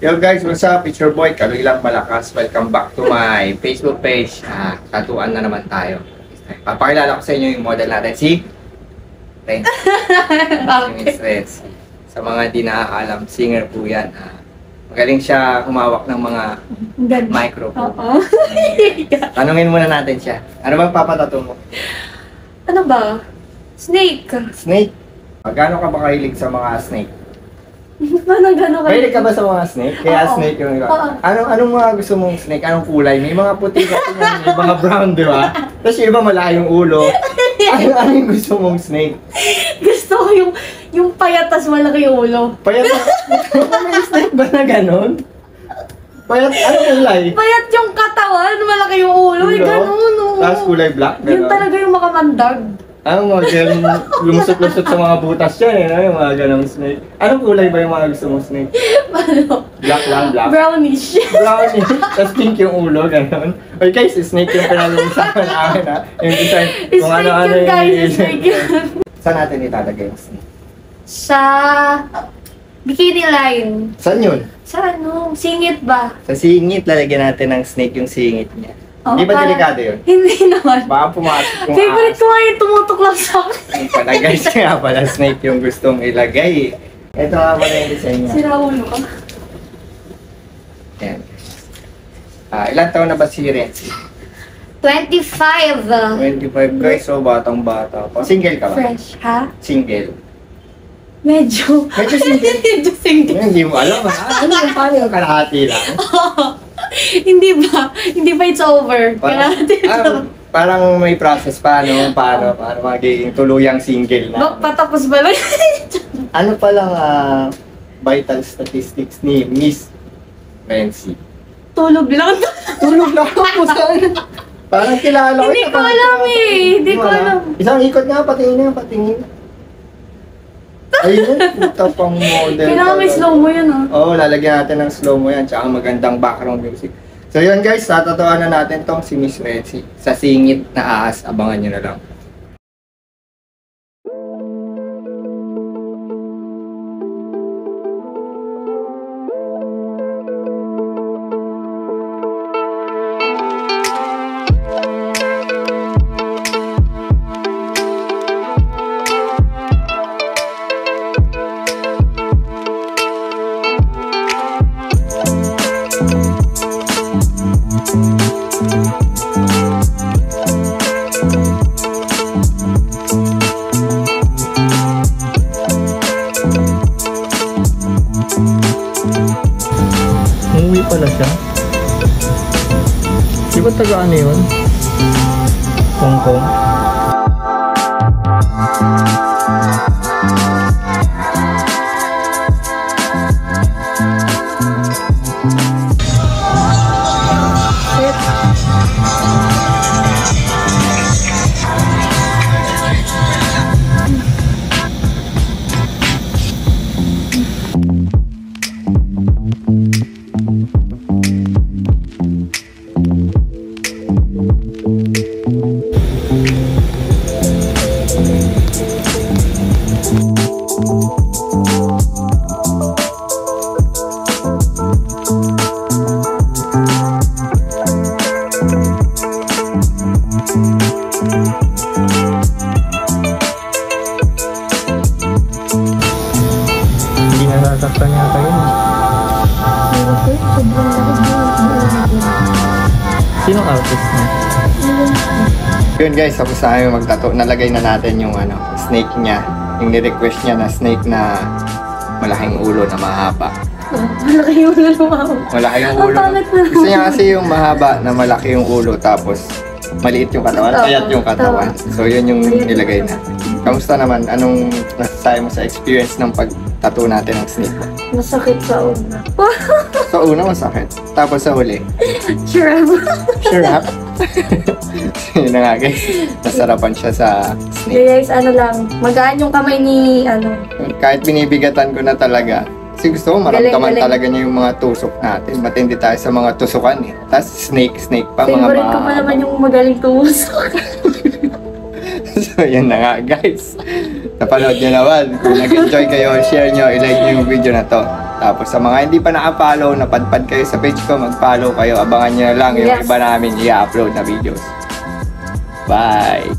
Yo guys, what's up? It's your boy, Kaluilang Malakas. Welcome back to my Facebook page. Tatuan na naman tayo. Papakilala ko sa inyo yung model natin, si Renzi. Si Miss Renzi. Sa mga di nakakalam, singer po yan. Magaling siya humawak ng mga microphone. Tanungin muna natin siya. Ano bang papatato mo? Ano ba? Snake. Snake? Gaano ka ba kahilig sa mga snake? Paano gano'n kayo? Mahilig ka ba sa mga snake? Kaya Oo. snake yung iba. Oo. Anong mga gusto mong snake? Anong kulay? May mga puti kasi yan, may mga brown, di ba? Tapos yung iba malaki yung ulo. Ano yung gusto mong snake? Gusto ko yung payat tas malaki yung ulo. Payat na. May snake ba na ganon? Payat, anong kulay? Payat yung katawan, malaki yung ulo. Ulo? Ganun, oh. Tapos kulay black? Yun Ganon. talaga yung makamandag. Ang mga ganun, lumusot-lusot sa mga butas yan eh, no? Yung mga ganong snake. Anong kulay ba yung mga gusto mong snake? Ano? Black lang, black. Brownish. Brownie, tapos pink yung ulo, gano'n. Okay guys, snake yung pinag-uusapan namin ha. Yung design, kung Snake ano-ano yun, guys. yung Snake yun. Saan natin italagay yung snake? Sa bikini line. Saan yun? Sa ano? Singit ba? Sa singit, lalagyan natin ng snake yung singit niya. Oh, Di ba para- delikado yun? Hindi naman. Baka pumasok yung Favorite ahas. ko nga yung tumutok lang sa akin. Yung pala guys, kaya pala snake yung gustong ilagay. Ito nga pala yung design niya. Sira ulo ka. Yan. Ilan taon na ba si Renzi? 25. 25 guys, so batang-bata pa. Single ka ba? Fresh, ha? Single. Medyo. Medyo single? Medyo single. Hindi mo alam ha? Ano yung paano yung kalahati lang? Hindi ba? Hindi ba it's over? Parang may process pa, no? Paano magiging tuluyang single na. Patapos ba lang? Ano palang vital statistics ni Miss Renzi? Tulog lang. Tulog na ako po saan? Parang kilala ko. Hindi ko alam eh. Hindi ko alam. Isang ikot nga, patingin. Ayun, puta pang model. Kailangan may slow mo yun, ah. Oo, lalagyan natin ng slow mo yan, tsaka magandang background music. So yun guys, tatatuan na natin tong si Miss Renzi. Sa singit na ahas, abangan nyo na lang. Umuwi pala siya. Di ba taga ano yun? Hong Kong? Hindi nasasaktan yata yun. Sinong artist niya? Yun guys, tapos na kami magtato. Nalagay na natin yung snake niya. Yung ni-request niya na snake na malaking ulo na mahaba. Malaki yung ulo lumawag. Malaki yung Ang ulo. pangit na. Gusto niya kasi yung mahaba na malaki yung ulo tapos maliit yung katawan, Tama, payat yung katawan. tama. So yun yung nilagay natin. Kamusta naman? Anong nasasabi mo sa experience ng pag-tattoo natin ng snake mo? Masakit sa una. Sa una masakit. Tapos sa huli, Sure. sure up. Yun na nga guys, nasarapan siya sa snake. Guys, ano lang, magaan yung kamay ni, Kahit binibigatan ko na talaga, kasi gusto ko maramdaman Galing. talaga niya yung mga tusok natin. Matindi tayo sa mga tusukan eh. Tapos snake pa, mga favorite ko pa naman yung magaling tumusok. So yan na nga guys. Napanood nyo naman. Kung nag-enjoy kayo, share nyo, i-like nyo yung video na to. Tapos sa mga hindi pa naka-follow, napadpad kayo sa page ko, mag-follow kayo. Abangan nyo na lang yung Yes. iba namin i-upload na videos. Bye!